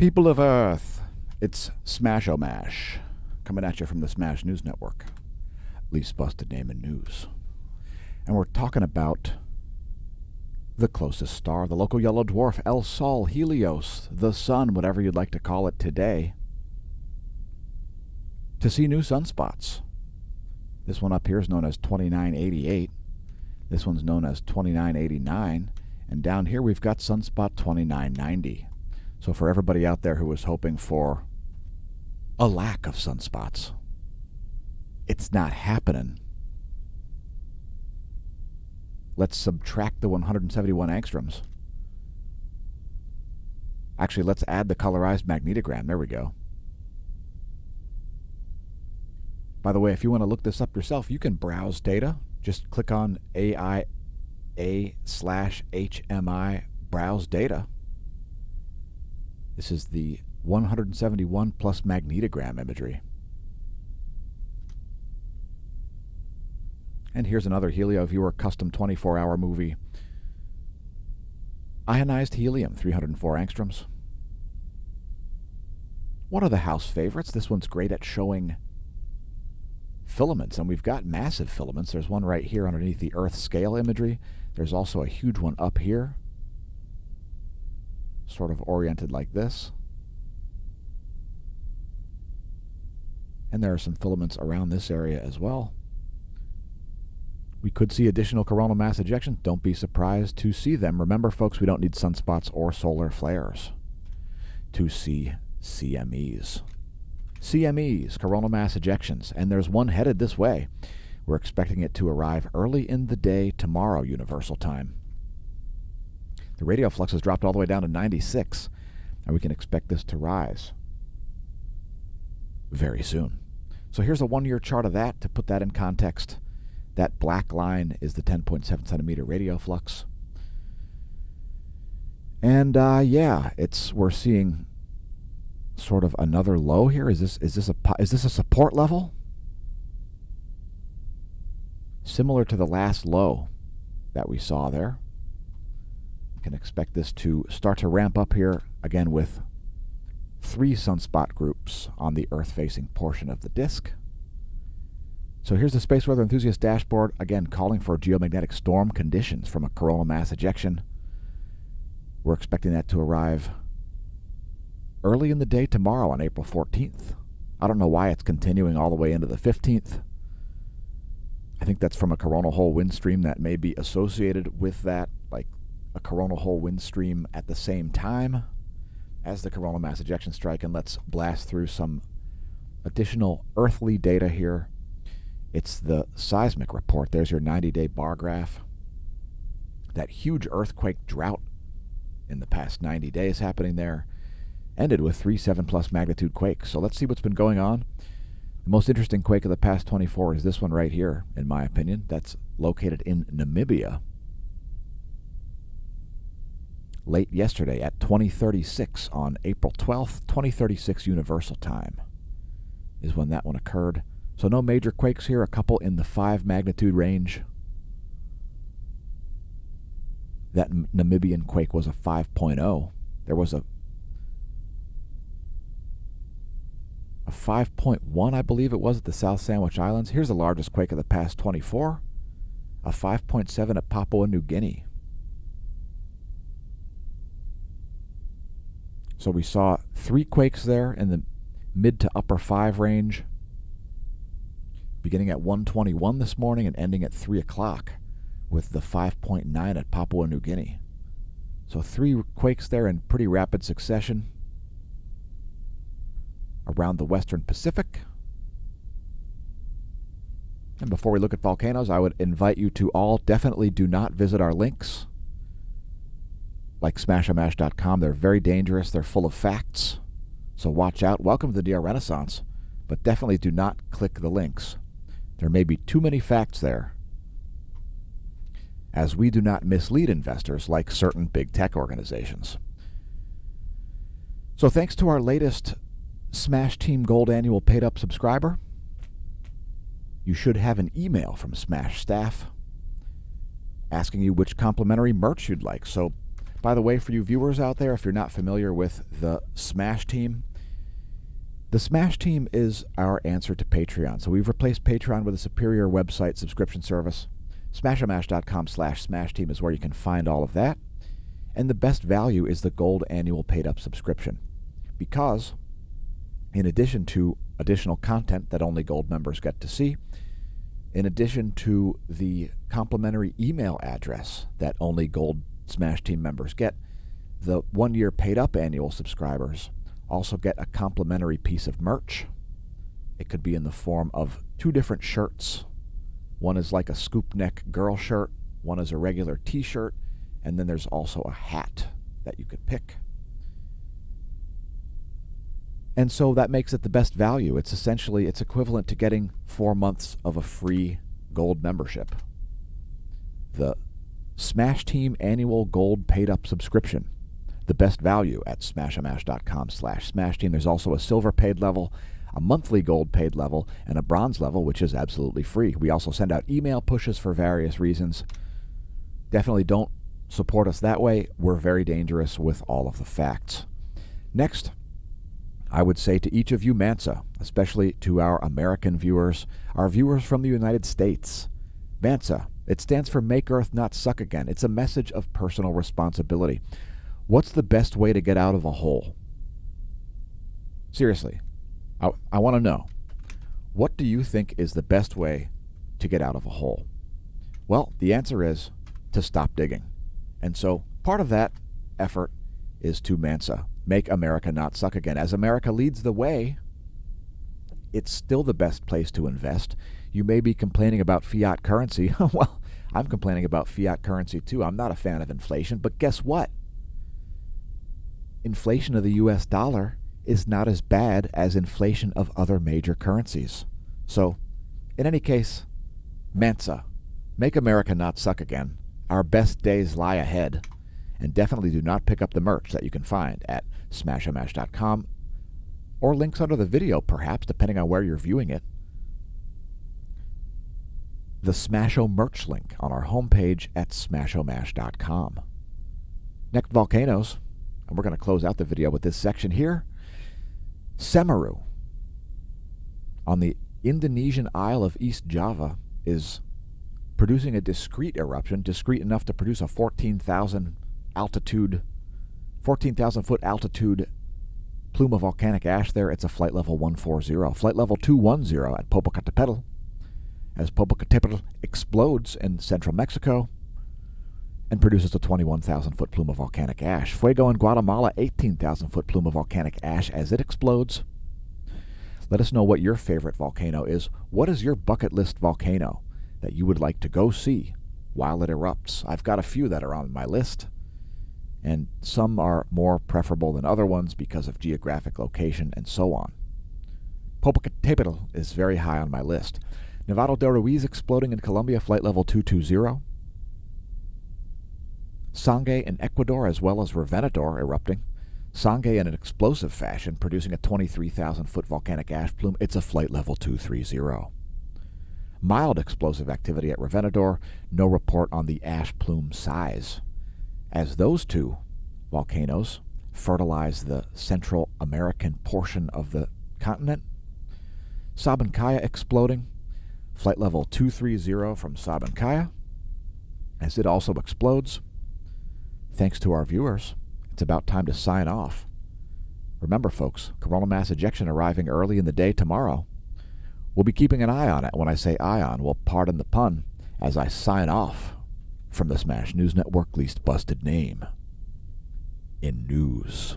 People of Earth, it's Smash-O-Mash, coming at you from the Smash News Network. Least busted name in news. And we're talking about the closest star, the local yellow dwarf, El Sol, Helios, the sun, whatever you'd like to call it today, to see new sunspots. This one up here is known as 2988. This one's known as 2989. And down here we've got sunspot 2990. So for everybody out there who was hoping for a lack of sunspots, it's not happening. Let's subtract the 171 angstroms. Actually, let's add the colorized magnetogram. There we go. By the way, if you want to look this up yourself, you can browse data. Just click on AIA/HMI browse data. This is the 171 plus magnetogram imagery. And here's another Helio Viewer custom 24-hour movie. Ionized helium, 304 angstroms. One of the house favorites. This one's great at showing filaments, and we've got massive filaments. There's one right here underneath the Earth scale imagery. There's also a huge one up here, sort of oriented like this. And there are some filaments around this area as well. We could see additional coronal mass ejections. Don't be surprised to see them. Remember, folks, we don't need sunspots or solar flares to see CMEs. CMEs, coronal mass ejections, and there's one headed this way. We're expecting it to arrive early in the day tomorrow, Universal Time. The radio flux has dropped all the way down to 96, and we can expect this to rise very soon. So here's a one-year chart of that to put that in context. That black line is the 10.7 centimeter radio flux. And yeah, we're seeing sort of another low here. Is this a support level? Similar to the last low that we saw there. You can expect this to start to ramp up here again with 3 sunspot groups on the Earth-facing portion of the disk. So here's the Space Weather Enthusiast dashboard, again calling for geomagnetic storm conditions from a coronal mass ejection. We're expecting that to arrive early in the day tomorrow on April 14th. I don't know why it's continuing all the way into the 15th. I think that's from a coronal hole wind stream that may be associated with that, like a coronal hole wind stream at the same time as the coronal mass ejection strike. And let's blast through some additional earthly data here. It's the seismic report. There's your 90-day bar graph. That huge earthquake drought in the past 90 days happening there ended with 3 7+ magnitude quakes. So let's see what's been going on. The most interesting quake of the past 24 is this one right here, in my opinion. That's located in Namibia. Late yesterday at 2036 on April 12th, 2036 Universal Time is when that one occurred. So no major quakes here, a couple in the 5 magnitude range. That Namibian quake was a 5.0. There was a 5.1, I believe it was, at the South Sandwich Islands. Here's the largest quake of the past 24, a 5.7 at Papua New Guinea. So we saw 3 quakes there in the mid to upper 5 range, beginning at 1:21 this morning and ending at 3 o'clock with the 5.9 at Papua New Guinea. So 3 quakes there in pretty rapid succession around the Western Pacific. And before we look at volcanoes, I would invite you to all definitely do not visit our links like smashomash.com. They're very dangerous. They're full of facts. So watch out. Welcome to the DR Renaissance, but definitely do not click the links. There may be too many facts there, as we do not mislead investors like certain big tech organizations. So thanks to our latest Smash Team Gold Annual Paid Up subscriber, you should have an email from Smash staff asking you which complimentary merch you'd like. So By the way, for you viewers out there, if you're not familiar with the Smash Team, the Smash Team is our answer to Patreon. So we've replaced Patreon with a superior website subscription service. Smashomash.com/Smash Team is where you can find all of that. And the best value is the gold annual paid-up subscription. Because in addition to additional content that only gold members get to see, in addition to the complimentary email address that only gold Smash Team members get, the 1-year paid-up annual subscribers also get a complimentary piece of merch. It could be in the form of 2 different shirts. One is like a scoop neck girl shirt, one is a regular t-shirt, and then there's also a hat that you could pick. And so that makes it the best value. It's equivalent to getting 4 months of a free gold membership. The Smash Team annual gold paid-up subscription, the best value at smashomash.com/Smash Team. There's also a silver paid level, a monthly gold paid level, and a bronze level, which is absolutely free. We also send out email pushes for various reasons. Definitely don't support us that way. We're very dangerous with all of the facts. Next, I would say to each of you Mansa, especially to our American viewers, our viewers from the United States, Mansa, it stands for Make Earth Not Suck Again. It's a message of personal responsibility. What's the best way to get out of a hole? Seriously, I want to know. What do you think is the best way to get out of a hole? Well, the answer is to stop digging. And so part of that effort is to Mansa, Make America Not Suck Again. As America leads the way, it's still the best place to invest. You may be complaining about fiat currency. Well, I'm complaining about fiat currency too. I'm not a fan of inflation, but guess what? Inflation of the US dollar is not as bad as inflation of other major currencies. So, in any case, Mansa, Make America Not Suck Again. Our best days lie ahead. And definitely do not pick up the merch that you can find at smashomash.com or links under the video, perhaps, depending on where you're viewing it. The Smasho merch link on our homepage at smashomash.com. Next, volcanoes. And we're going to close out the video with this section here. Semeru on the Indonesian Isle of East Java is producing a discrete eruption, discrete enough to produce a 14,000 foot altitude plume of volcanic ash there. It's a flight level 140. Flight level 210 at Popocatépetl. As Popocatépetl explodes in central Mexico and produces a 21,000 foot plume of volcanic ash. Fuego in Guatemala, 18,000 foot plume of volcanic ash as it explodes. Let us know what your favorite volcano is. What is your bucket list volcano that you would like to go see while it erupts? I've got a few that are on my list, and some are more preferable than other ones because of geographic location and so on. Popocatépetl is very high on my list. Nevado de Ruiz exploding in Colombia, flight level 220. Sangay in Ecuador, as well as Revenador erupting. Sangay in an explosive fashion, producing a 23,000 foot volcanic ash plume. It's a flight level 230. Mild explosive activity at Revenador, no report on the ash plume size. As those two volcanoes fertilize the Central American portion of the continent. Sabancaya exploding, flight level 230 from Sabancaya, as it also explodes. Thanks to our viewers, it's about time to sign off. Remember, folks, coronal mass ejection arriving early in the day tomorrow. We'll be keeping an eye on it. When I say eye on, well, pardon the pun, as I sign off from the Smash News Network least busted name in news.